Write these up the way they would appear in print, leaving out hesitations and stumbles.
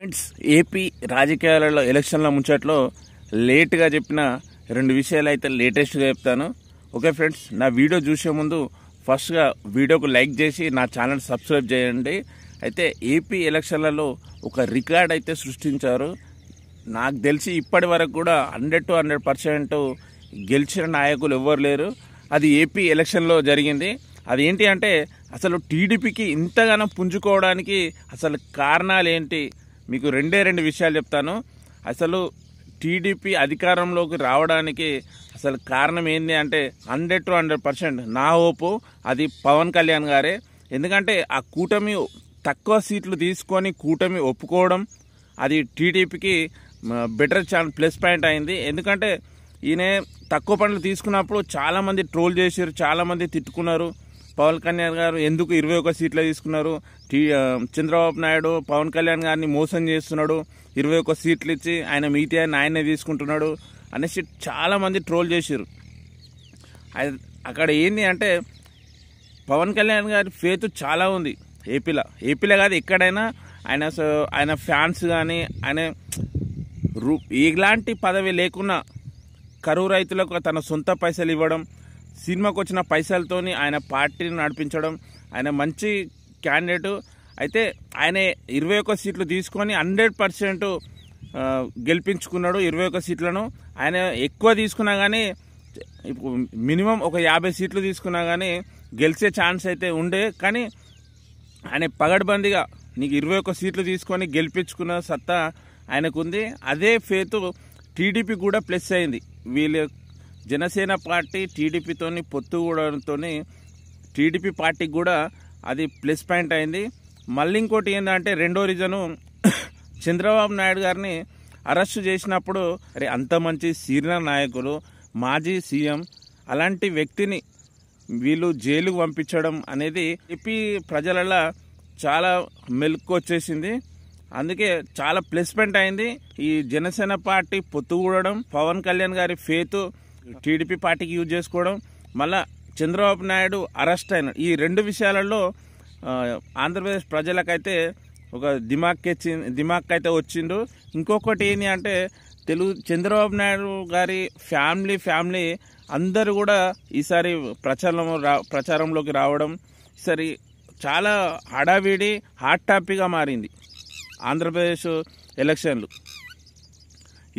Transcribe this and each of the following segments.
Friends, AP రాజకీయాలలో ఎలక్షన్ల ముచ్చట్లో లేట్గా చెప్పిన రెండు విషయాలు అయితే లేటెస్ట్గా చెప్తాను. ఓకే ఫ్రెండ్స్, నా వీడియో చూసే ముందు ఫస్ట్గా వీడియోకు లైక్ చేసి నా ఛానల్ సబ్స్క్రైబ్ చేయండి. అయితే ఏపీ ఎలక్షన్లలో ఒక రికార్డ్ అయితే సృష్టించారు. నాకు తెలిసి ఇప్పటి వరకు కూడా 100 to 100% గెలిచిన నాయకులు ఎవ్వరు లేరు. అది ఏపీ ఎలక్షన్లో జరిగింది. అది ఏంటి అంటే అసలు టీడీపీకి ఇంతగానో పుంజుకోవడానికి అసలు కారణాలు ఏంటి, మీకు రెండు విషయాలు చెప్తాను. అసలు టీడీపీ అధికారంలోకి రావడానికి అసలు కారణం ఏంటి అంటే 100 to 100% నా హోపు అది పవన్ కళ్యాణ్ గారే. ఎందుకంటే ఆ కూటమి తక్కువ సీట్లు తీసుకొని కూటమి ఒప్పుకోవడం అది టీడీపీకి బెటర్ ప్లస్ పాయింట్ అయింది. ఎందుకంటే ఈయన తక్కువ పనులు తీసుకున్నప్పుడు చాలామంది ట్రోల్ చేశారు, చాలామంది తిట్టుకున్నారు. పవన్ కళ్యాణ్ గారు ఎందుకు 21 సీట్లు తీసుకున్నారు, చంద్రబాబు నాయుడు పవన్ కళ్యాణ్ గారిని మోసం చేస్తున్నాడు, 21 సీట్లు ఇచ్చి ఆయన మిగతా ఆయనే తీసుకుంటున్నాడు అనేసి చాలామంది ట్రోల్ చేశారు. అక్కడ ఏంటి అంటే పవన్ కళ్యాణ్ గారి ఫేత్ చాలా ఉంది ఏపీలో కాదు ఎక్కడైనా. ఆయన ఫ్యాన్స్ కానీ ఆయన ఎలాంటి పదవి లేకున్నా కరువు రైతులకు తన సొంత పైసలు ఇవ్వడం, సినిమాకు వచ్చిన పైసలతోని ఆయన పార్టీని నడిపించడం, ఆయన మంచి క్యాండిడేటు. అయితే ఆయన 21 సీట్లు తీసుకొని 100% గెలిపించుకున్నాడు 21 సీట్లను. ఆయన ఎక్కువ తీసుకున్నా కానీ మినిమం ఒక 50 సీట్లు తీసుకున్నా కానీ గెలిచే ఛాన్స్ అయితే ఉండే. కానీ ఆయన పగడ్బందీగా నీకు 21 సీట్లు తీసుకొని గెలిపించుకున్న సత్తా ఆయనకుంది. అదే ఫేతు టీడీపీ కూడా ప్లస్ అయింది. వీళ్ళ జనసేన పార్టీ టీడీపీతో పొత్తు కూడంతో టీడీపీ పార్టీకి కూడా అది ప్లస్ పాయింట్ అయింది. మళ్ళీ ఇంకోటి ఏంటంటే రెండో రీజను, చంద్రబాబు నాయుడు గారిని అరెస్టు చేసినప్పుడు అరే అంత మంచి సీనియర్ నాయకులు, మాజీ సీఎం, అలాంటి వ్యక్తిని వీళ్ళు జైలుకు పంపించడం అనేది ఏపీ ప్రజలలో చాలా మెలుకు వచ్చేసింది. అందుకే చాలా ప్లస్ పాయింట్ అయింది. ఈ జనసేన పార్టీ పొత్తు కూడడం, పవన్ కళ్యాణ్ గారి ఫేత్ టీడీపీ పార్టీకి యూజ్ చేసుకోవడం, మళ్ళా చంద్రబాబు నాయుడు అరెస్ట్ అయిన ఈ రెండు విషయాలలో ఆంధ్రప్రదేశ్ ప్రజలకైతే ఒక దిమాక్ అయితే వచ్చిండు. ఇంకొకటి ఏంటి అంటే చంద్రబాబు నాయుడు గారి ఫ్యామిలీ అందరూ కూడా ఈసారి ప్రచారంలోకి రావడం ఈసారి చాలా హడావిడి హాట్ టాపిక్గా మారింది ఆంధ్రప్రదేశ్ ఎలక్షన్లు.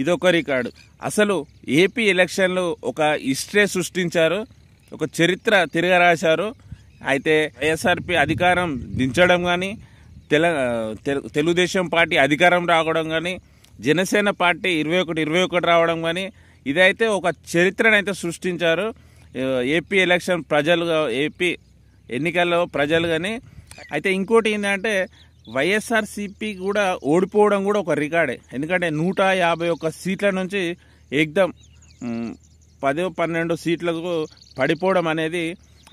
ఇదొక రికార్డు. అసలు ఏపీ ఎలక్షన్లు ఒక హిస్టరీ సృష్టించారు, ఒక చరిత్ర తిరగరాశారు. అయితే వైఎస్ఆర్పీ అధికారం దించడం కానీ, తెలుగుదేశం పార్టీ అధికారం రావడం కానీ, జనసేన పార్టీ 21 రావడం కానీ, ఇదైతే ఒక చరిత్రనైతే సృష్టించారు ఏపీ ఎలక్షన్ ఏపీ ఎన్నికల్లో ప్రజలు కానీ. అయితే ఇంకోటి ఏంటంటే వైఎస్ఆర్సీపీ కూడా ఓడిపోవడం కూడా ఒక రికార్డే. ఎందుకంటే 151 సీట్ల నుంచి ఏకదం 10-12 సీట్లకు పడిపోవడం అనేది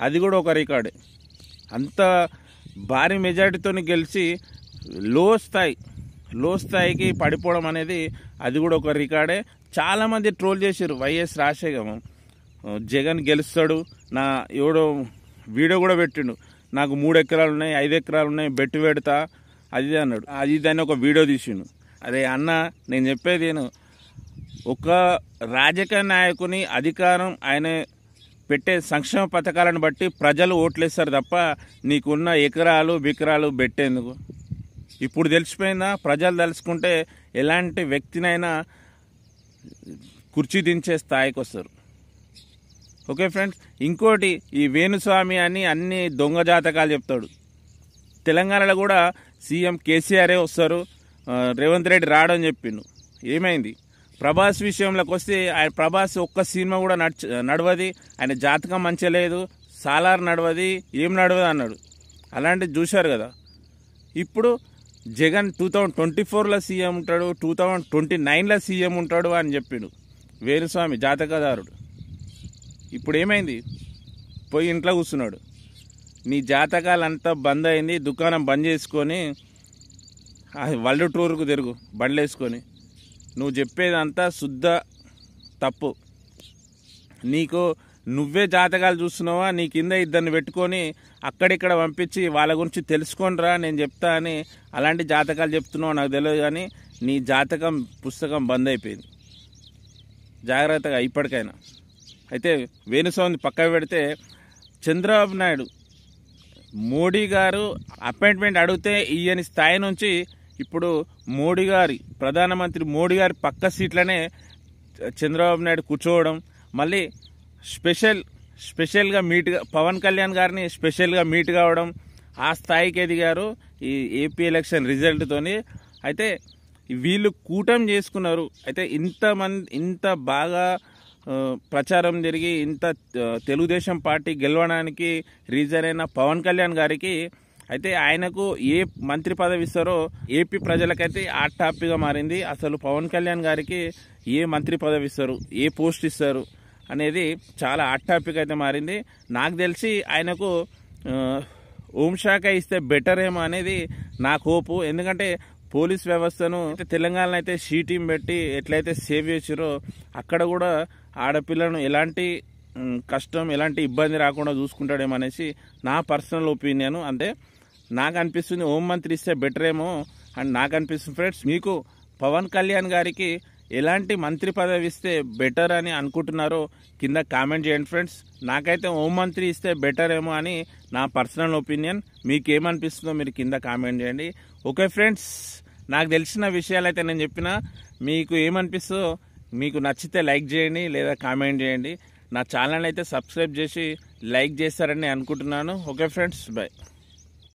అది కూడా ఒక రికార్డే. అంత భారీ మెజారిటీతో గెలిచి లో స్థాయికి పడిపోవడం అనేది అది కూడా ఒక రికార్డే. చాలామంది ట్రోల్ చేశారు వైఎస్ రాజశేఖర్ జగన్ గెలుస్తాడు, నా ఎవడో వీడియో కూడా పెట్టిండు, నాకు 3 ఎకరాలు ఉన్నాయి, 5 ఎకరాలు ఉన్నాయి, బెట్టు పెడతా అది అన్నాడు. అది దాన్ని ఒక వీడియో తీసిండు. అరే అన్న, నేను చెప్పేది ఒక రాజకీయ నాయకుని అధికారం ఆయన పెట్టే సంక్షేమ పథకాలను బట్టి ప్రజలు ఓట్లేస్తారు తప్ప నీకున్న ఎకరాలు పెట్టేందుకు. ఇప్పుడు తెలిసిపోయిందా, ప్రజలు తెలుసుకుంటే ఎలాంటి వ్యక్తినైనా కుర్చీ దించే స్థాయికి వస్తారు. ఓకే ఫ్రెండ్స్, ఇంకోటి ఈ వేణుస్వామి అని అన్ని దొంగ జాతకాలు చెప్తాడు. తెలంగాణలో కూడా సీఎం కేసీఆరే వస్తారు, రేవంత్ రెడ్డి రాడని చెప్పిండు. ఏమైంది? ప్రభాస్ విషయంలోకి వస్తే ఆయన ప్రభాస్ ఒక్క సినిమా కూడా నడవది, ఆయన జాతకం మంచిగా లేదు, సాలార్ నడవది, ఏం నడవదు అన్నాడు. అలాంటిది చూశారు కదా. ఇప్పుడు జగన్ 2024లో సీఎం ఉంటాడు, 2029లో సీఎం ఉంటాడు అని చెప్పిండు వేణుస్వామి జాతకదారుడు. ఇప్పుడు ఏమైంది? పోయి ఇంట్లో కూర్చున్నాడు. నీ జాతకాలంతా బంద్ అయింది, దుకాణం బంద్ చేసుకొని వరల్డ్ టూర్కు తిరుగు బండ్లు వేసుకొని. నువ్వు చెప్పేదంతా శుద్ధ తప్పు. నీకు నువ్వే జాతకాలు చూస్తున్నావా, నీ కింద ఇద్దరిని పెట్టుకొని అక్కడిక్కడ పంపించి వాళ్ళ గురించి తెలుసుకోనరా నేను చెప్తా అని అలాంటి జాతకాలు చెప్తున్నావు నాకు తెలియదు, కానీ నీ జాతకం పుస్తకం బంద్ అయిపోయింది. జాగ్రత్తగా ఇప్పటికైనా. అయితే వేణుస్వామిని పక్కకు పెడితే చంద్రబాబు నాయుడు మోడీ గారు అపాయింట్మెంట్ అడిగితే ఇయ్యని స్థాయి నుంచి ఇప్పుడు మోడీ గారి ప్రధానమంత్రి మోడీ గారి పక్క సీట్లనే చంద్రబాబు నాయుడు కూర్చోవడం, మళ్ళీ స్పెషల్గా మీట్గా పవన్ కళ్యాణ్ గారిని స్పెషల్గా మీట్ కావడం, ఆ స్థాయికి ఎదిగారు ఈ ఏపీ ఎలక్షన్ రిజల్ట్తోని. అయితే వీళ్ళు కూటమి చేసుకున్నారు. అయితే ఇంత బాగా ప్రచారం జరిగి ఇంత తెలుగుదేశం పార్టీ గెలవడానికి రీజన్ అయిన పవన్ కళ్యాణ్ గారికి అయితే ఆయనకు ఏ మంత్రి పదవి ఇస్తారో ఏపీ ప్రజలకైతే ఆ టాపిక్గా మారింది. అసలు పవన్ కళ్యాణ్ గారికి ఏ మంత్రి పదవి ఇస్తారు, ఏ పోస్ట్ ఇస్తారు అనేది చాలా హాట్ టాపిక్ అయితే మారింది. నాకు తెలిసి ఆయనకు హోంశాఖ ఇస్తే బెటర్ ఏమో అనేది నాకు హోపు. ఎందుకంటే పోలీస్ వ్యవస్థను తెలంగాణలో అయితే షీ టీం పెట్టి ఎట్లయితే సేవ్ చేసారో అక్కడ కూడా ఆడపిల్లను ఎలాంటి కష్టం ఎలాంటి ఇబ్బంది రాకుండా చూసుకుంటాడేమో అనేసి నా పర్సనల్ ఒపీనియన్. అంటే నాకు అనిపిస్తుంది హోంమంత్రి ఇస్తే బెటర్ ఏమో అని నాకు అనిపిస్తుంది. ఫ్రెండ్స్, మీకు పవన్ కళ్యాణ్ గారికి ఎలాంటి మంత్రి పదవి ఇస్తే బెటర్ అని అనుకుంటున్నారో కింద కామెంట్ చేయండి ఫ్రెండ్స్. నాకైతే హోంమంత్రి ఇస్తే బెటర్ ఏమో అని నా పర్సనల్ ఒపీనియన్. మీకేమనిపిస్తుందో మీరు కింద కామెంట్ చేయండి. ఓకే ఫ్రెండ్స్, నాకు తెలిసిన విషయాలు అయితే నేను చెప్పిన. మీకు ఏమనిపిస్తుందో, మీకు నచ్చితే లైక్ చేయండి లేదా కామెంట్ చేయండి. నా ఛానల్ అయితే సబ్స్క్రైబ్ చేసి లైక్ చేస్తారని అనుకుంటున్నాను. Okay friends, bye.